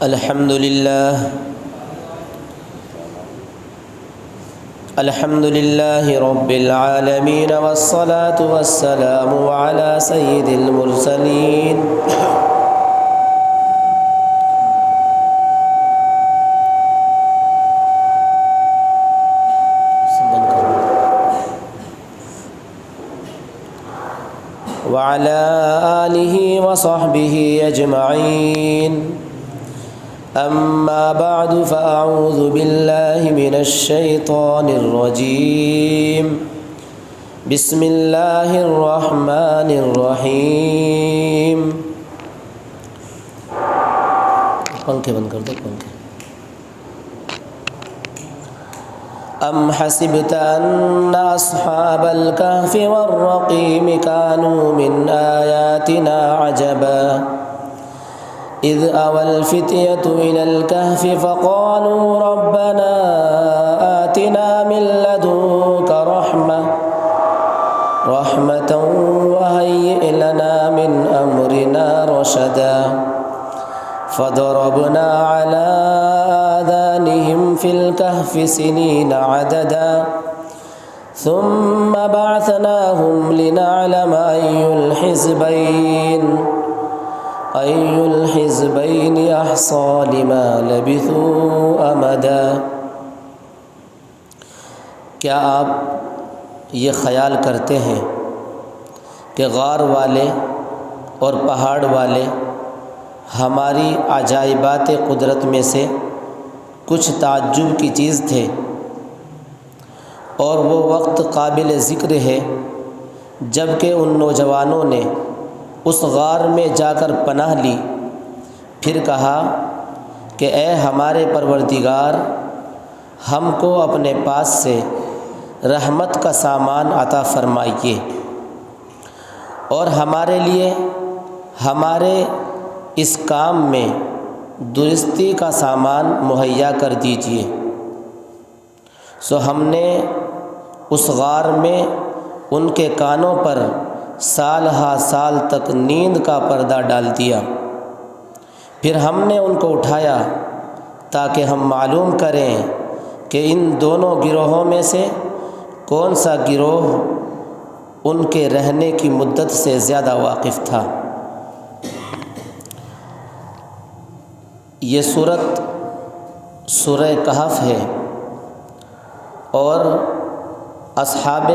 الحمد لله رب العالمين والصلاة والسلام على سيد المرسلين وعلى آله وصحبه أجمعين. أما بعد فأعوذ بالله من الشيطان الرجيم. بسم الله الرحمن الرحيم. پنکھے بند کر دو پنکھے. أم حسبت أن أصحاب الكهف والرقيم كانوا من آياتنا عجبا إذ أوى الفتية إلى الكهف فقالوا ربنا آتنا من لدنك رحمة وهيئ لنا من أمرنا رشدا فضربنا على آذانهم في الكهف سنين عددا ثم بعثناهم لنعلم أي الحزبين أحصى لما لبثوا أمدا. کیا آپ یہ خیال کرتے ہیں کہ غار والے اور پہاڑ والے ہماری عجائبات قدرت میں سے کچھ تعجب کی چیز تھے، اور وہ وقت قابل ذکر ہے جب کہ ان نوجوانوں نے اس غار میں جا کر پناہ لی، پھر کہا کہ اے ہمارے پروردگار، ہم کو اپنے پاس سے رحمت کا سامان عطا فرمائیے اور ہمارے لیے ہمارے اس کام میں درستی کا سامان مہیا کر دیجیے. سو ہم نے اس غار میں ان کے کانوں پر سال ہا سال تک نیند کا پردہ ڈال دیا. پھر ہم نے ان کو اٹھایا تاکہ ہم معلوم کریں کہ ان دونوں گروہوں میں سے کون سا گروہ ان کے رہنے کی مدت سے زیادہ واقف تھا. یہ سورت سورہ کہف ہے اور اصحاب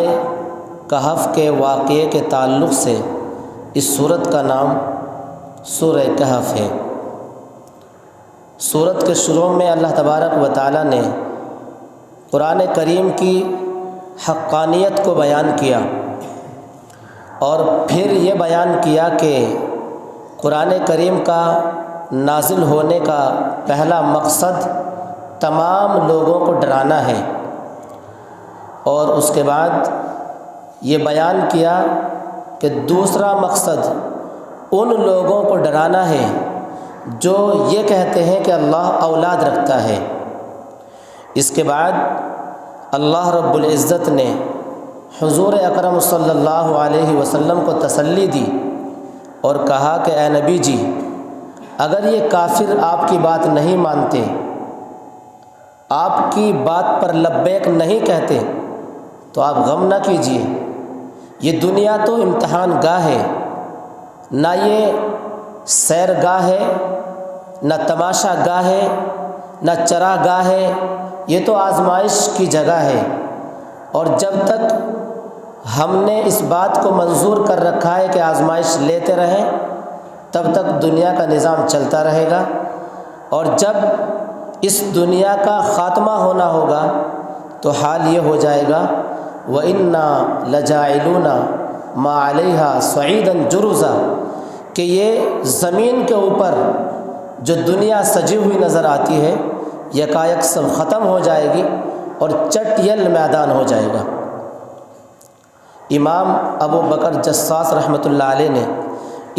کہف کے واقعے کے تعلق سے اس سورت کا نام سورہ کہف ہے. سورت کے شروع میں اللہ تبارک و تعالی نے قرآن کریم کی حقانیت کو بیان کیا اور پھر یہ بیان کیا کہ قرآن کریم کا نازل ہونے کا پہلا مقصد تمام لوگوں کو ڈرانا ہے، اور اس کے بعد یہ بیان کیا کہ دوسرا مقصد ان لوگوں کو ڈرانا ہے جو یہ کہتے ہیں کہ اللہ اولاد رکھتا ہے. اس کے بعد اللہ رب العزت نے حضور اکرم صلی اللہ علیہ وسلم کو تسلی دی اور کہا کہ اے نبی جی، اگر یہ کافر آپ کی بات نہیں مانتے، آپ کی بات پر لبیک نہیں کہتے، تو آپ غم نہ کیجیے. یہ دنیا تو امتحان گاہ ہے، نہ یہ سیر گاہ ہے، نہ تماشا گاہ ہے، نہ چرا گاہ ہے، یہ تو آزمائش کی جگہ ہے. اور جب تک ہم نے اس بات کو منظور کر رکھا ہے کہ آزمائش لیتے رہیں، تب تک دنیا کا نظام چلتا رہے گا، اور جب اس دنیا کا خاتمہ ہونا ہوگا تو حال یہ ہو جائے گا وَإِنَّا لَجَاعِلُونَ مَا عَلَيْهَا صَعِيدًا جُرُزًا، کہ یہ زمین کے اوپر جو دنیا سجی ہوئی نظر آتی ہے یکایک سب ختم ہو جائے گی اور چٹ یل میدان ہو جائے گا. امام ابو بکر جساس رحمۃ اللہ علیہ نے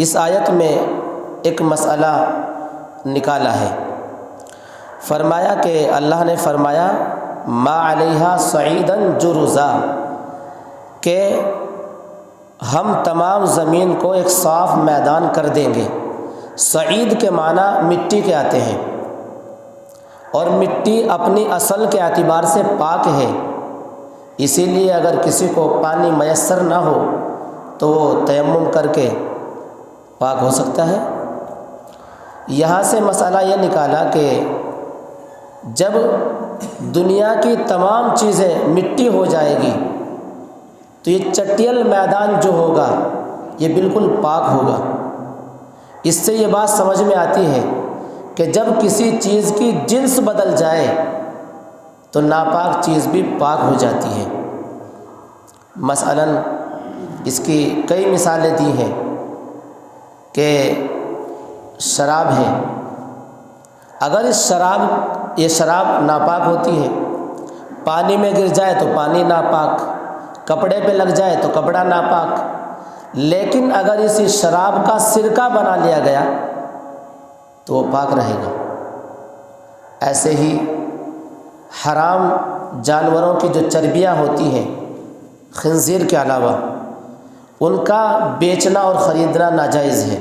اس آیت میں ایک مسئلہ نکالا ہے. فرمایا کہ اللہ نے فرمایا ما علیہا صعیداً جرزا، کہ ہم تمام زمین کو ایک صاف میدان کر دیں گے. سعید کے معنی مٹی کے آتے ہیں، اور مٹی اپنی اصل کے اعتبار سے پاک ہے، اسی لیے اگر کسی کو پانی میسر نہ ہو تو وہ تیمم کر کے پاک ہو سکتا ہے۔ یہاں سے مسئلہ یہ نکالا کہ جب دنیا کی تمام چیزیں مٹی ہو جائے گی تو یہ چٹیل میدان جو ہوگا یہ بالکل پاک ہوگا۔ اس سے یہ بات سمجھ میں آتی ہے کہ جب کسی چیز کی جنس بدل جائے تو ناپاک چیز بھی پاک ہو جاتی ہے۔ مثلاً اس کی کئی مثالیں دی ہیں کہ شراب ہے، اگر یہ شراب ناپاک ہوتی ہے، پانی میں گر جائے تو پانی ناپاک، کپڑے پہ لگ جائے تو کپڑا ناپاک، لیکن اگر اسی شراب کا سرکہ بنا لیا گیا تو وہ پاک رہے گا۔ ایسے ہی حرام جانوروں کی جو چربیاں ہوتی ہیں خنزیر کے علاوہ، ان کا بیچنا اور خریدنا ناجائز ہے،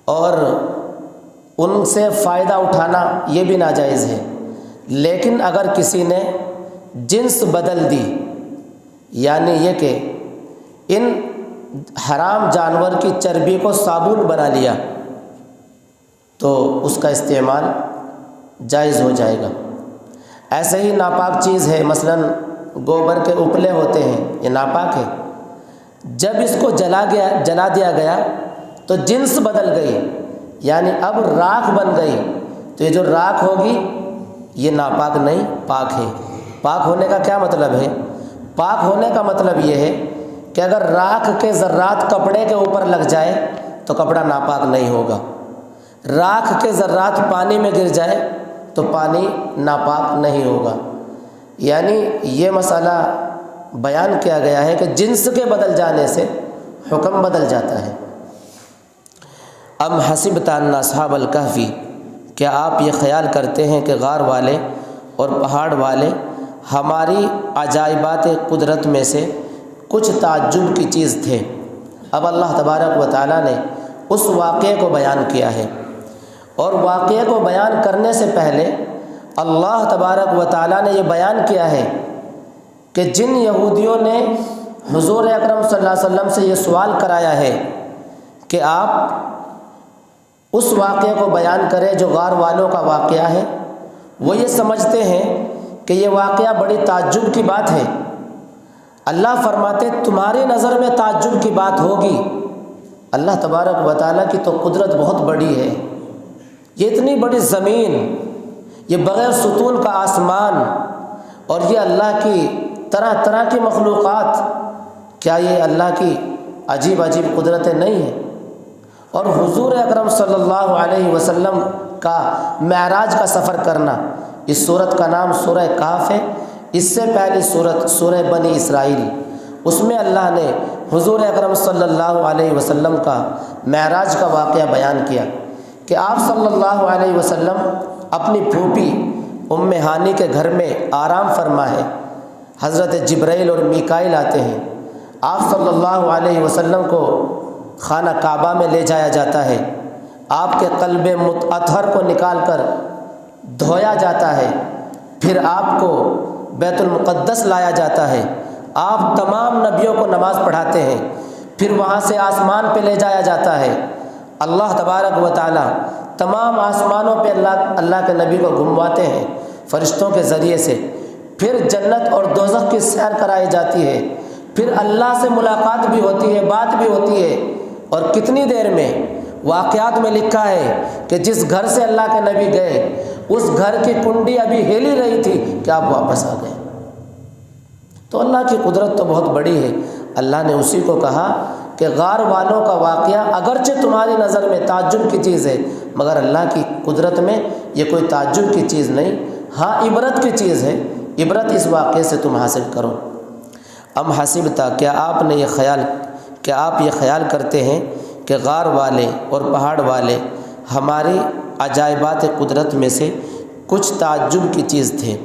اور ان سے فائدہ اٹھانا یہ بھی ناجائز ہے۔ لیکن اگر کسی نے جنس بدل دی، یعنی یہ کہ ان حرام جانور کی چربی کو صابن بنا لیا، تو اس کا استعمال جائز ہو جائے گا۔ ایسے ہی ناپاک چیز ہے، مثلاً گوبر کے اپلے ہوتے ہیں، یہ ناپاک ہے، جب اس کو جلا دیا گیا تو جنس بدل گئی، یعنی اب راکھ بن گئی، تو یہ جو راکھ ہوگی یہ ناپاک نہیں، پاک ہے۔ پاک ہونے کا کیا مطلب ہے؟ پاک ہونے کا مطلب یہ ہے کہ اگر راکھ کے ذرات کپڑے کے اوپر لگ جائے تو کپڑا ناپاک نہیں ہوگا، راکھ کے ذرات پانی میں گر جائے تو پانی ناپاک نہیں ہوگا۔ یعنی یہ مسئلہ بیان کیا گیا ہے کہ جنس کے بدل جانے سے حکم بدل جاتا ہے۔ ام حسبت ان اصحاب الکہف، کیا آپ یہ خیال کرتے ہیں کہ غار والے اور پہاڑ والے ہماری عجائبات قدرت میں سے کچھ تعجب کی چیز تھے؟ اب اللہ تبارک و تعالیٰ نے اس واقعے کو بیان کیا ہے، اور واقعے کو بیان کرنے سے پہلے اللہ تبارک و تعالیٰ نے یہ بیان کیا ہے کہ جن یہودیوں نے حضور اکرم صلی اللہ علیہ وسلم سے یہ سوال کرایا ہے کہ آپ اس واقعے کو بیان کریں جو غار والوں کا واقعہ ہے، وہ یہ سمجھتے ہیں کہ یہ واقعہ بڑی تعجب کی بات ہے۔ اللہ فرماتے تمہاری نظر میں تعجب کی بات ہوگی، اللہ تبارک و تعالیٰ کی تو قدرت بہت بڑی ہے، یہ اتنی بڑی زمین، یہ بغیر ستون کا آسمان، اور یہ اللہ کی طرح طرح کی مخلوقات، کیا یہ اللہ کی عجیب عجیب قدرتیں نہیں ہیں؟ اور حضور اکرم صلی اللہ علیہ وسلم کا معراج کا سفر کرنا، اس سورت کا نام سورہ کہف ہے، اس سے پہلی سورت سورہ بنی اسرائیل، اس میں اللہ نے حضور اکرم صلی اللہ علیہ وسلم کا معراج کا واقعہ بیان کیا کہ آپ صلی اللہ علیہ وسلم اپنی پھوپھی ام ہانی کے گھر میں آرام فرما ہے، حضرت جبرائیل اور میکائیل آتے ہیں، آپ صلی اللہ علیہ وسلم کو خانہ کعبہ میں لے جایا جاتا ہے، آپ کے قلب مطہر کو نکال کر دھویا جاتا ہے، پھر آپ کو بیت المقدس لایا جاتا ہے، آپ تمام نبیوں کو نماز پڑھاتے ہیں، پھر وہاں سے آسمان پہ لے جایا جاتا ہے، اللہ تبارک و تعالیٰ تمام آسمانوں پہ اللہ کے نبی کو گھمواتے ہیں فرشتوں کے ذریعے سے، پھر جنت اور دوزخ کی سیر کرائی جاتی ہے، پھر اللہ سے ملاقات بھی ہوتی ہے، بات بھی ہوتی ہے، اور کتنی دیر میں؟ واقعات میں لکھا ہے کہ جس گھر سے اللہ کے نبی گئے اس گھر کی کنڈی ابھی ہل ہی رہی تھی کہ آپ واپس آ گئے۔ تو اللہ کی قدرت تو بہت بڑی ہے۔ اللہ نے اسی کو کہا کہ غار والوں کا واقعہ اگرچہ تمہاری نظر میں تعجب کی چیز ہے، مگر اللہ کی قدرت میں یہ کوئی تعجب کی چیز نہیں، ہاں عبرت کی چیز ہے، عبرت اس واقعے سے تم حاصل کرو۔ ام حسبتا، کیا آپ یہ خیال کرتے ہیں کہ غار والے اور پہاڑ والے ہماری عجائبات قدرت میں سے کچھ تعجب کی چیز تھے؟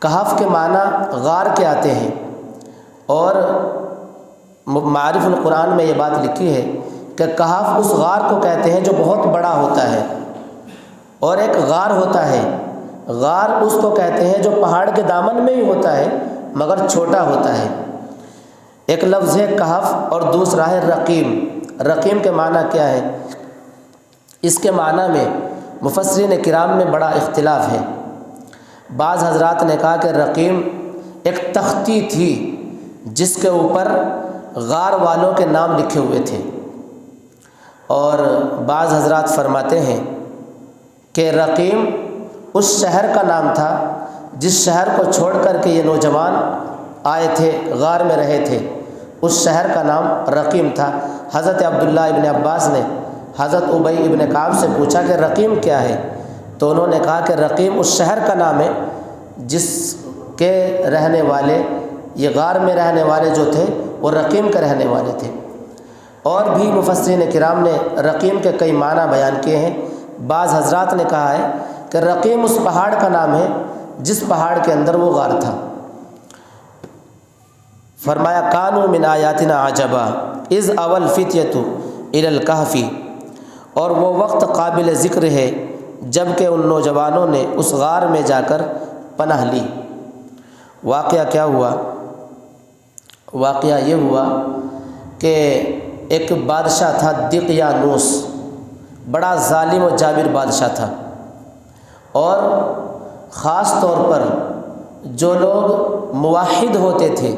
کہف کے معنی غار کے آتے ہیں، اور معارف القرآن میں یہ بات لکھی ہے کہ کہف اس غار کو کہتے ہیں جو بہت بڑا ہوتا ہے، اور ایک غار ہوتا ہے، غار اس کو کہتے ہیں جو پہاڑ کے دامن میں ہی ہوتا ہے مگر چھوٹا ہوتا ہے۔ ایک لفظ ہے کہف اور دوسرا ہے رقیم۔ رقیم کے معنی کیا ہے؟ اس کے معنی میں مفسرین کرام میں بڑا اختلاف ہے۔ بعض حضرات نے کہا کہ رقیم ایک تختی تھی جس کے اوپر غار والوں کے نام لکھے ہوئے تھے، اور بعض حضرات فرماتے ہیں کہ رقیم اس شہر کا نام تھا جس شہر کو چھوڑ کر کے یہ نوجوان آئے تھے، غار میں رہے تھے، اس شہر کا نام رقیم تھا۔ حضرت عبداللہ ابن عباس نے حضرت ابی ابن کعب سے پوچھا کہ رقیم کیا ہے، تو انہوں نے کہا کہ رقیم اس شہر کا نام ہے جس کے رہنے والے، یہ غار میں رہنے والے جو تھے وہ رقیم کے رہنے والے تھے۔ اور بھی مفسرین کرام نے رقیم کے کئی معنی بیان کیے ہیں۔ بعض حضرات نے کہا ہے کہ رقیم اس پہاڑ کا نام ہے جس پہاڑ کے اندر وہ غار تھا۔ فرمایا کانوا من آیاتنا عجبا اذ اوى الفتية الى الكهف، اور وہ وقت قابل ذکر ہے جب کہ ان نوجوانوں نے اس غار میں جا کر پناہ لی۔ واقعہ کیا ہوا؟ واقعہ یہ ہوا کہ ایک بادشاہ تھا دقیانوس، بڑا ظالم و جابر بادشاہ تھا، اور خاص طور پر جو لوگ موحد ہوتے تھے،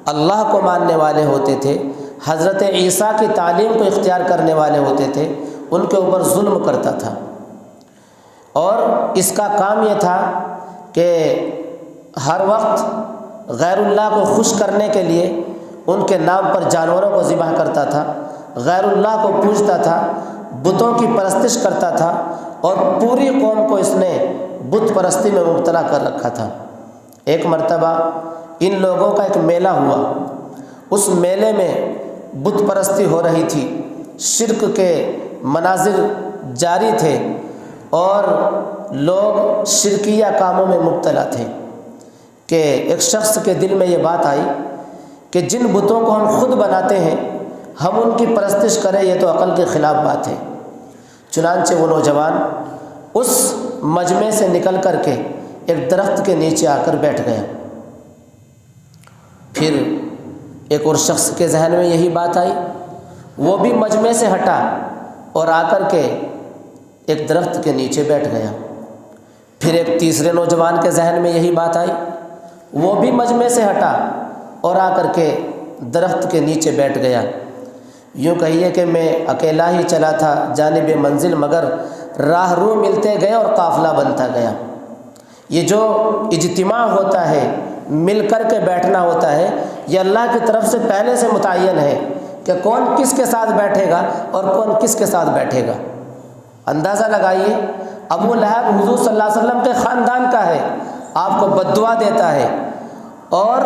اللہ کو ماننے والے ہوتے تھے، حضرت عیسیٰ کی تعلیم کو اختیار کرنے والے ہوتے تھے، ان کے اوپر ظلم کرتا تھا، اور اس کا کام یہ تھا کہ ہر وقت غیر اللہ کو خوش کرنے کے لیے ان کے نام پر جانوروں کو ذبح کرتا تھا، غیر اللہ کو پوجتا تھا، بتوں کی پرستش کرتا تھا، اور پوری قوم کو اس نے بت پرستی میں مبتلا کر رکھا تھا۔ ایک مرتبہ ان لوگوں کا ایک میلہ ہوا، اس میلے میں بت پرستی ہو رہی تھی، شرک کے مناظر جاری تھے، اور لوگ شرکیہ کاموں میں مبتلا تھے کہ ایک شخص کے دل میں یہ بات آئی کہ جن بتوں کو ہم خود بناتے ہیں ہم ان کی پرستش کریں، یہ تو عقل کے خلاف بات ہے۔ چنانچہ وہ نوجوان اس مجمع سے نکل کر کے ایک درخت کے نیچے آ کر بیٹھ گیا۔ پھر ایک اور شخص کے ذہن میں یہی بات آئی، وہ بھی مجمع سے ہٹا اور آ کر کے ایک درخت کے نیچے بیٹھ گیا۔ پھر ایک تیسرے نوجوان کے ذہن میں یہی بات آئی، وہ بھی مجمع سے ہٹا اور آ کر کے درخت کے نیچے بیٹھ گیا۔ یوں کہیے کہ میں اکیلا ہی چلا تھا جانب منزل، مگر راہ رو ملتے گئے اور قافلہ بنتا گیا۔ یہ جو اجتماع ہوتا ہے، مل کر کے بیٹھنا ہوتا ہے، یہ اللہ کی طرف سے پہلے سے متعین ہے کہ کون کس کے ساتھ بیٹھے گا اور کون کس کے ساتھ بیٹھے گا۔ اندازہ لگائیے، ابو لہب حضور صلی اللہ علیہ وسلم کے خاندان کا ہے، آپ کو بددعا دیتا ہے، اور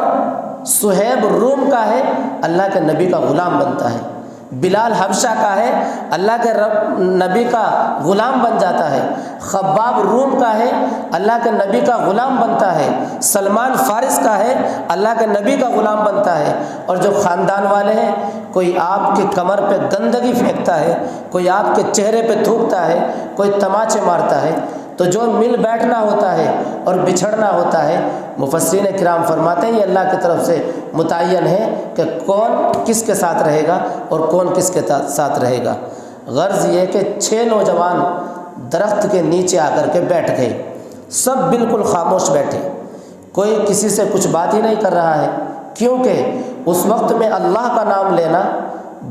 صہیب روم کا ہے، اللہ کے نبی کا غلام بنتا ہے۔ بلال حبشہ کا ہے، اللہ کے نبی کا غلام بن جاتا ہے۔ خباب روم کا ہے، اللہ کے نبی کا غلام بنتا ہے۔ سلمان فارس کا ہے، اللہ کے نبی کا غلام بنتا ہے۔ اور جو خاندان والے ہیں، کوئی آپ کی کمر پہ گندگی پھینکتا ہے، کوئی آپ کے چہرے پہ تھوکتا ہے، کوئی تماچے مارتا ہے، تو جو مل بیٹھنا ہوتا ہے اور بچھڑنا ہوتا ہے، مفسرین کرام فرماتے ہیں یہ اللہ کی طرف سے متعین ہے کہ کون کس کے ساتھ رہے گا اور کون کس کے ساتھ رہے گا۔ غرض یہ کہ 6 نوجوان درخت کے نیچے آ کر کے بیٹھ گئے، سب بالکل خاموش بیٹھے، کوئی کسی سے کچھ بات ہی نہیں کر رہا ہے، کیونکہ اس وقت میں اللہ کا نام لینا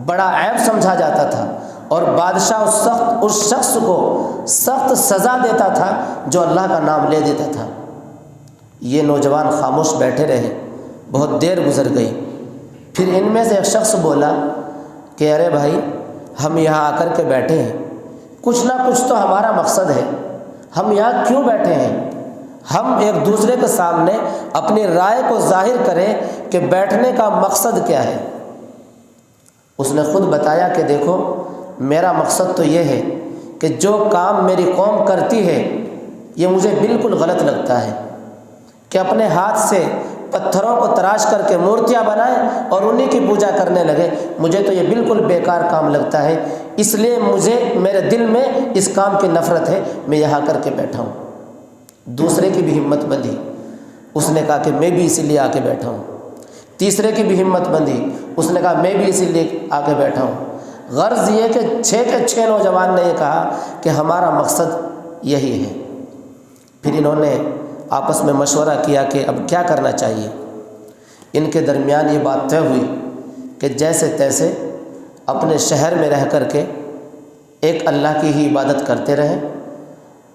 بڑا عیب سمجھا جاتا تھا، اور بادشاہ اس شخص کو سخت سزا دیتا تھا جو اللہ کا نام لے دیتا تھا۔ یہ نوجوان خاموش بیٹھے رہے، بہت دیر گزر گئی، پھر ان میں سے ایک شخص بولا کہ ارے بھائی، ہم یہاں آ کر کے بیٹھے ہیں، کچھ نہ کچھ تو ہمارا مقصد ہے، ہم یہاں کیوں بیٹھے ہیں؟ ہم ایک دوسرے کے سامنے اپنی رائے کو ظاہر کریں کہ بیٹھنے کا مقصد کیا ہے۔ اس نے خود بتایا کہ دیکھو، میرا مقصد تو یہ ہے کہ جو کام میری قوم کرتی ہے یہ مجھے بالکل غلط لگتا ہے، کہ اپنے ہاتھ سے پتھروں کو تراش کر کے مورتیاں بنائیں اور انہی کی پوجا کرنے لگے، مجھے تو یہ بالکل بیکار کام لگتا ہے، اس لیے مجھے میرے دل میں اس کام کی نفرت ہے، میں یہاں کر کے بیٹھا ہوں۔ دوسرے کی بھی ہمت بندھی، اس نے کہا کہ میں بھی اسی لیے آ کے بیٹھا ہوں۔ تیسرے کی بھی ہمت بندھی، اس نے کہا میں بھی اسی لیے آ کے بیٹھا ہوں۔ غرض یہ کہ 6 کے 6 نوجوان نے یہ کہا کہ ہمارا مقصد یہی ہے۔ پھر انہوں نے آپس میں مشورہ کیا کہ اب کیا کرنا چاہیے۔ ان کے درمیان یہ بات طے ہوئی کہ جیسے تیسے اپنے شہر میں رہ کر کے ایک اللہ کی ہی عبادت کرتے رہیں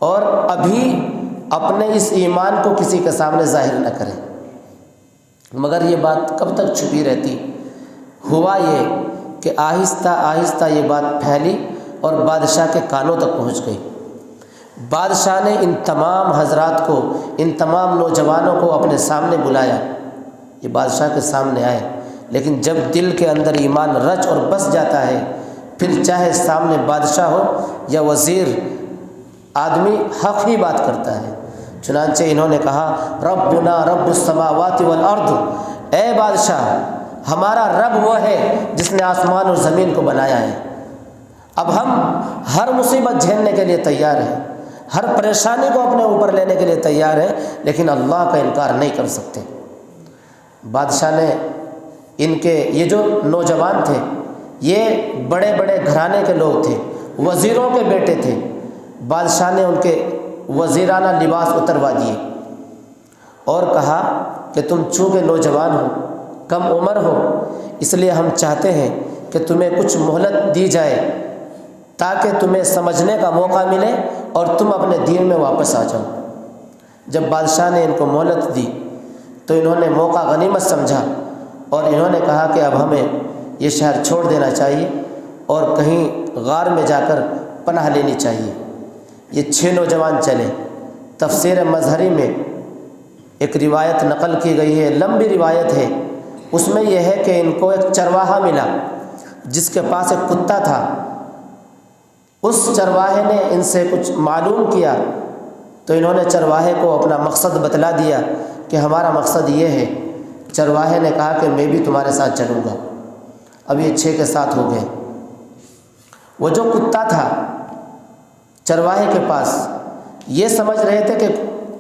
اور ابھی اپنے اس ایمان کو کسی کے سامنے ظاہر نہ کریں۔ مگر یہ بات کب تک چھپی رہتی؟ ہوا یہ کہ آہستہ آہستہ یہ بات پھیلی اور بادشاہ کے کانوں تک پہنچ گئی۔ بادشاہ نے ان تمام حضرات کو، ان تمام نوجوانوں کو اپنے سامنے بلایا۔ یہ بادشاہ کے سامنے آئے، لیکن جب دل کے اندر ایمان رچ اور بس جاتا ہے، پھر چاہے سامنے بادشاہ ہو یا وزیر، آدمی حق ہی بات کرتا ہے۔ چنانچہ انہوں نے کہا ربنا رب السماوات والارض، اے بادشاہ ہمارا رب وہ ہے جس نے آسمان اور زمین کو بنایا ہے۔ اب ہم ہر مصیبت جھیلنے کے لیے تیار ہیں، ہر پریشانی کو اپنے اوپر لینے کے لیے تیار ہیں، لیکن اللہ کا انکار نہیں کر سکتے۔ بادشاہ نے ان کے یہ جو نوجوان تھے، یہ بڑے بڑے گھرانے کے لوگ تھے، وزیروں کے بیٹے تھے۔ بادشاہ نے ان کے وزیرانہ لباس اتروا دیے اور کہا کہ تم چونکہ نوجوان ہو، کم عمر ہو، اس لیے ہم چاہتے ہیں کہ تمہیں کچھ مہلت دی جائے تاکہ تمہیں سمجھنے کا موقع ملے اور تم اپنے دین میں واپس آ جاؤ۔ جب بادشاہ نے ان کو مہلت دی تو انہوں نے موقع غنیمت سمجھا اور انہوں نے کہا کہ اب ہمیں یہ شہر چھوڑ دینا چاہیے اور کہیں غار میں جا کر پناہ لینی چاہیے۔ یہ 6 نوجوان چلے۔ تفسیر مظہری میں ایک روایت نقل کی گئی ہے، لمبی روایت ہے، اس میں یہ ہے کہ ان کو ایک چرواہا ملا جس کے پاس ایک کتا تھا۔ اس چرواہے نے ان سے کچھ معلوم کیا تو انہوں نے چرواہے کو اپنا مقصد بتلا دیا کہ ہمارا مقصد یہ ہے۔ چرواہے نے کہا کہ میں بھی تمہارے ساتھ چلوں گا۔ اب یہ 6 کے ساتھ ہو گئے۔ وہ جو کتا تھا چرواہے کے پاس، یہ سمجھ رہے تھے کہ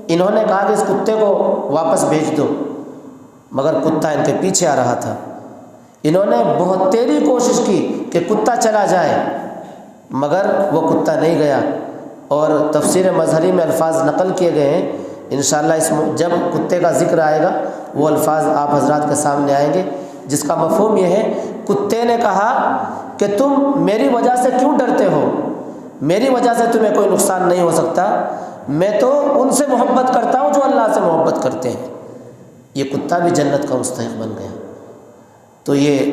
انہوں نے کہا کہ اس کتے کو واپس بھیج دو، مگر کتا ان کے پیچھے آ رہا تھا۔ انہوں نے بہت تیری کوشش کی کہ کتا چلا جائے، مگر وہ کتا نہیں گیا۔ اور تفسیر مظہری میں الفاظ نقل کیے گئے ہیں، انشاءاللہ جب کتے کا ذکر آئے گا وہ الفاظ آپ حضرات کے سامنے آئیں گے، جس کا مفہوم یہ ہے، کتے نے کہا کہ تم میری وجہ سے کیوں ڈرتے ہو؟ میری وجہ سے تمہیں کوئی نقصان نہیں ہو سکتا، میں تو ان سے محبت کرتا ہوں جو اللہ سے محبت کرتے ہیں۔ یہ کتا بھی جنت کا مستحق بن گیا۔ تو یہ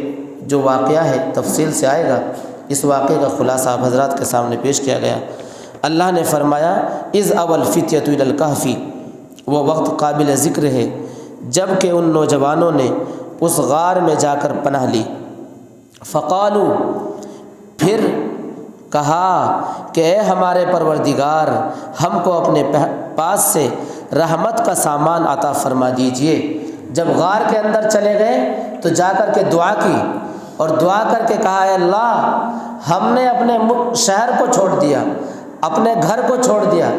جو واقعہ ہے تفصیل سے آئے گا، اس واقعے کا خلاصہ آپ حضرات کے سامنے پیش کیا گیا۔ اللہ نے فرمایا اذ اول فتیۃ الی الکہف، وہ وقت قابل ذکر ہے جب کہ ان نوجوانوں نے اس غار میں جا کر پناہ لی۔ فقالو، پھر کہا کہ اے ہمارے پروردگار، ہم کو اپنے پاس سے رحمت کا سامان عطا فرما دیجئے۔ جب غار کے اندر چلے گئے تو جا کر کے دعا کی اور دعا کر کے کہا اے اللہ، ہم نے اپنے شہر کو چھوڑ دیا، اپنے گھر کو چھوڑ دیا،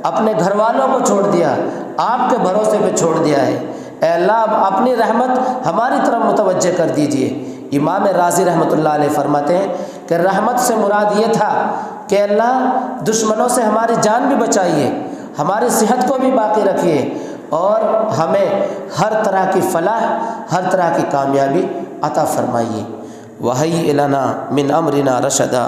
اپنے گھر والوں کو چھوڑ دیا، آپ کے بھروسے پہ چھوڑ دیا ہے۔ اے اللہ اب اپنی رحمت ہماری طرف متوجہ کر دیجئے۔ امام راضی رحمۃ اللہ علیہ فرماتے ہیں کہ رحمت سے مراد یہ تھا کہ اللہ دشمنوں سے ہماری جان بھی بچائیے، ہماری صحت کو بھی باقی رکھیے اور ہمیں ہر طرح کی فلاح، ہر طرح کی کامیابی عطا فرمائیے۔ وَهَيِّئْ لَنَا مِنْ أَمْرِنَا رَشَدًا،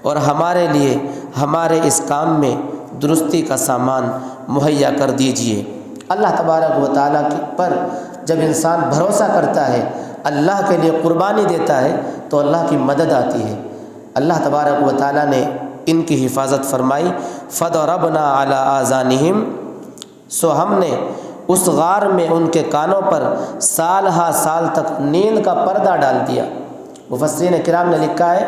اور ہمارے لیے ہمارے اس کام میں درستی کا سامان مہیا کر دیجئے۔ اللہ تبارک و تعالیٰ پر جب انسان بھروسہ کرتا ہے، اللہ کے لیے قربانی دیتا ہے تو اللہ کی مدد آتی ہے۔ اللہ تبارک و تعالیٰ نے ان کی حفاظت فرمائی۔ فَضَرَبْنَا عَلَىٰ آذَانِهِمْ، سو ہم نے اس غار میں ان کے کانوں پر سال ہا سال تک نیند کا پردہ ڈال دیا۔ مفسرین کرام نے لکھا ہے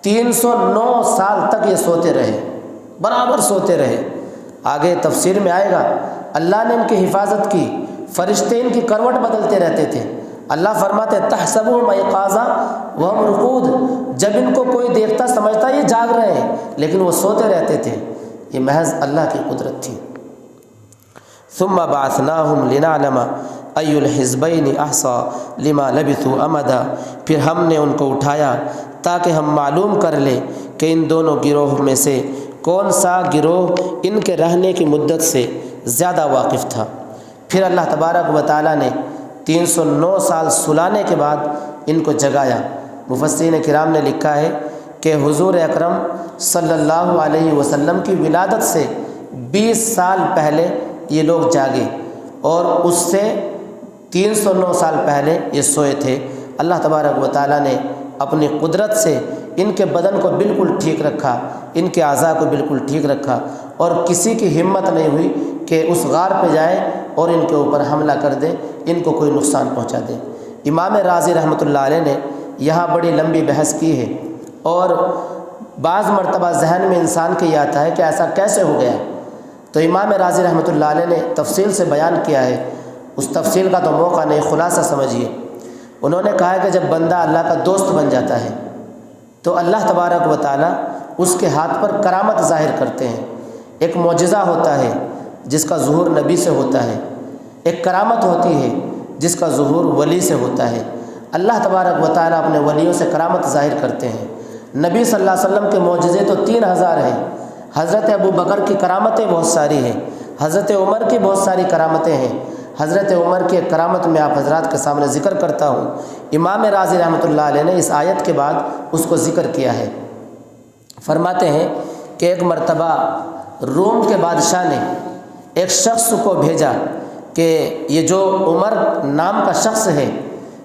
309 سال تک یہ سوتے رہے، برابر سوتے رہے۔ آگے تفسیر میں آئے گا اللہ نے ان کی حفاظت کی۔ فرشتے ان کی کروٹ بدلتے رہتے تھے۔ اللہ فرماتے تحسبهم ایقاظا وهم رقود، جب ان کو کوئی دیکھتا سمجھتا یہ جاگ رہے ہیں، لیکن وہ سوتے رہتے تھے۔ یہ محض اللہ کی قدرت تھی۔ ثم بعثناهم لنعلم ای الحزبین احصی لما لبثوا امدا، پھر ہم نے ان کو اٹھایا تاکہ ہم معلوم کر لیں کہ ان دونوں گروہ میں سے کون سا گروہ ان کے رہنے کی مدت سے زیادہ واقف تھا۔ پھر اللہ تبارک و تعالیٰ نے 309 سال سلانے کے بعد ان کو جگایا۔ مفسرین کرام نے لکھا ہے کہ حضور اکرم صلی اللہ علیہ وسلم کی ولادت سے 20 سال پہلے یہ لوگ جاگے، اور اس سے 309 سال پہلے یہ سوئے تھے۔ اللہ تبارک و تعالیٰ نے اپنی قدرت سے ان کے بدن کو بالکل ٹھیک رکھا، ان کے اعضاء کو بالکل ٹھیک رکھا، اور کسی کی ہمت نہیں ہوئی کہ اس غار پہ جائے اور ان کے اوپر حملہ کر دے، ان کو کوئی نقصان پہنچا دے۔ امام رازی رحمۃ اللہ علیہ نے یہاں بڑی لمبی بحث کی ہے، اور بعض مرتبہ ذہن میں انسان کے یہ آتا ہے کہ ایسا کیسے ہو گیا، تو امام رازی رحمۃ اللہ علیہ نے تفصیل سے بیان کیا ہے۔ اس تفصیل کا تو موقع نہیں، خلاصہ سمجھیے۔ انہوں نے کہا ہے کہ جب بندہ اللہ کا دوست بن جاتا ہے تو اللہ تبارک و تعالیٰ اس کے ہاتھ پر کرامت ظاہر کرتے ہیں۔ ایک معجزہ ہوتا ہے جس کا ظہور نبی سے ہوتا ہے، ایک کرامت ہوتی ہے جس کا ظہور ولی سے ہوتا ہے۔ اللہ تبارک و تعالیٰ اپنے ولیوں سے کرامت ظاہر کرتے ہیں۔ نبی صلی اللہ علیہ وسلم کے معجزے تو 3000 ہیں۔ حضرت ابو بکر کی کرامتیں بہت ساری ہیں، حضرت عمر کی بہت ساری کرامتیں ہیں۔ حضرت عمر کی ایک کرامت میں آپ حضرات کے سامنے ذکر کرتا ہوں۔ امام رازی رحمۃ اللہ علیہ نے اس آیت کے بعد اس کو ذکر کیا ہے۔ فرماتے ہیں کہ ایک مرتبہ روم کے بادشاہ نے ایک شخص کو بھیجا کہ یہ جو عمر نام کا شخص ہے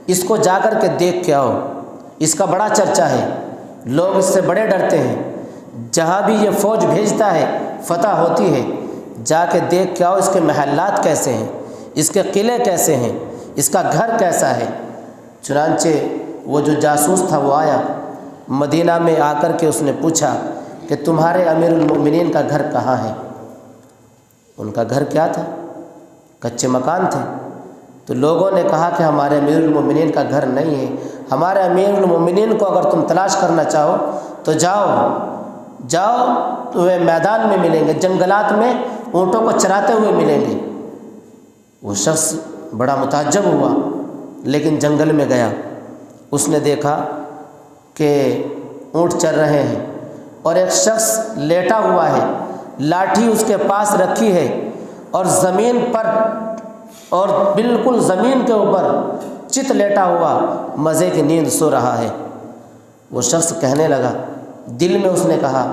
اس کو جا کر کے دیکھ کے آؤ، اس کا بڑا چرچا ہے، لوگ اس سے بڑے ڈرتے ہیں، جہاں بھی یہ فوج بھیجتا ہے فتح ہوتی ہے، جا کے دیکھ کے آؤ اس کے محلات کیسے ہیں، اس کے قلعے کیسے ہیں، اس کا گھر کیسا ہے۔ چنانچہ وہ جو جاسوس تھا وہ آیا مدینہ میں، آ کر کے اس نے پوچھا کہ تمہارے امیر المؤمنین کا گھر کہاں ہے؟ ان کا گھر کیا تھا؟ کچے مکان تھے۔ تو لوگوں نے کہا کہ ہمارے امیر المؤمنین کا گھر نہیں ہے، ہمارے امیر المؤمنین کو اگر تم تلاش کرنا چاہو تو جاؤ تمہیں میدان میں ملیں گے، جنگلات میں اونٹوں کو چراتے ہوئے ملیں گے۔ وہ شخص بڑا متعجب ہوا، لیکن جنگل میں گیا، اس نے دیکھا کہ اونٹ چر رہے ہیں اور ایک شخص لیٹا ہوا ہے، لاٹھی اس کے پاس رکھی ہے اور زمین پر، اور بالکل زمین کے اوپر چت لیٹا ہوا مزے کی نیند سو رہا ہے۔ وہ شخص کہنے لگا، دل میں اس نے کہا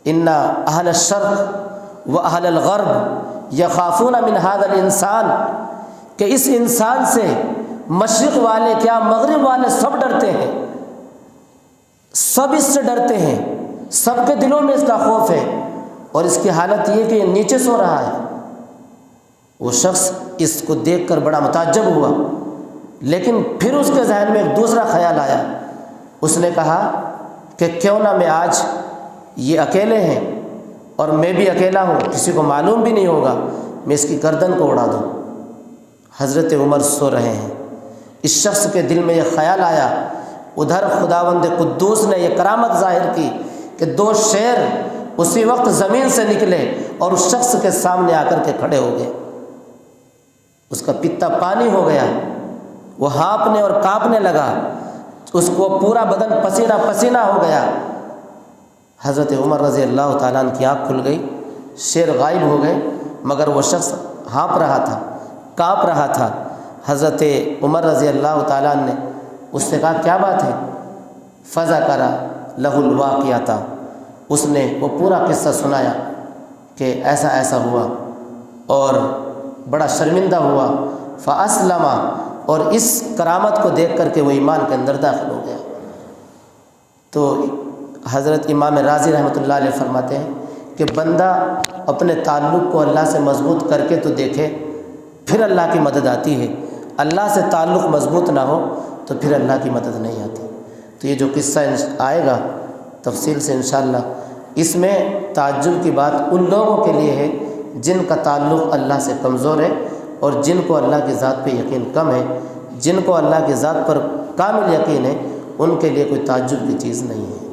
ان اہل الشرق و اہل الغرب یخافون من هذا الانسان، کہ اس انسان سے مشرق والے کیا مغرب والے سب ڈرتے ہیں، سب اس سے ڈرتے ہیں، سب کے دلوں میں اس کا خوف ہے، اور اس کی حالت یہ کہ یہ نیچے سو رہا ہے۔ وہ شخص اس کو دیکھ کر بڑا متعجب ہوا، لیکن پھر اس کے ذہن میں ایک دوسرا خیال آیا۔ اس نے کہا کہ کیوں نہ میں آج، یہ اکیلے ہیں اور میں بھی اکیلا ہوں، کسی کو معلوم بھی نہیں ہوگا، میں اس کی گردن کو اڑا دوں۔ حضرت عمر سو رہے ہیں، اس شخص کے دل میں یہ خیال آیا۔ ادھر خداوند قدوس نے یہ کرامت ظاہر کی کہ 2 شیر اسی وقت زمین سے نکلے اور اس شخص کے سامنے آ کر کے کھڑے ہو گئے۔ اس کا پتا پانی ہو گیا، وہ ہانپنے اور کانپنے لگا، اس کو پورا بدن پسینہ پسینہ ہو گیا۔ حضرت عمر رضی اللہ تعالیٰ عنہ کی آنکھ کھل گئی، شیر غائب ہو گئے، مگر وہ شخص ہانپ رہا تھا، کانپ رہا تھا۔ حضرت عمر رضی اللہ تعالیٰ عنہ نے اس سے کہا کیا بات ہے؟ فذکر لہ الواقعۃ، اس نے وہ پورا قصہ سنایا کہ ایسا ایسا ہوا اور بڑا شرمندہ ہوا۔ فاسلم، اور اس کرامت کو دیکھ کر کے وہ ایمان کے اندر داخل ہو گیا۔ تو حضرت امام رازی رحمۃ اللہ علیہ فرماتے ہیں کہ بندہ اپنے تعلق کو اللہ سے مضبوط کر کے تو دیکھے، پھر اللہ کی مدد آتی ہے۔ اللہ سے تعلق مضبوط نہ ہو تو پھر اللہ کی مدد نہیں آتی۔ تو یہ جو قصہ آئے گا تفصیل سے انشاءاللہ، اس میں تعجب کی بات ان لوگوں کے لیے ہے جن کا تعلق اللہ سے کمزور ہے، اور جن کو اللہ کی ذات پہ یقین کم ہے، جن کو اللہ کی ذات پر کامل یقین ہے، ان کے لیے کوئی تعجب کی چیز نہیں ہے۔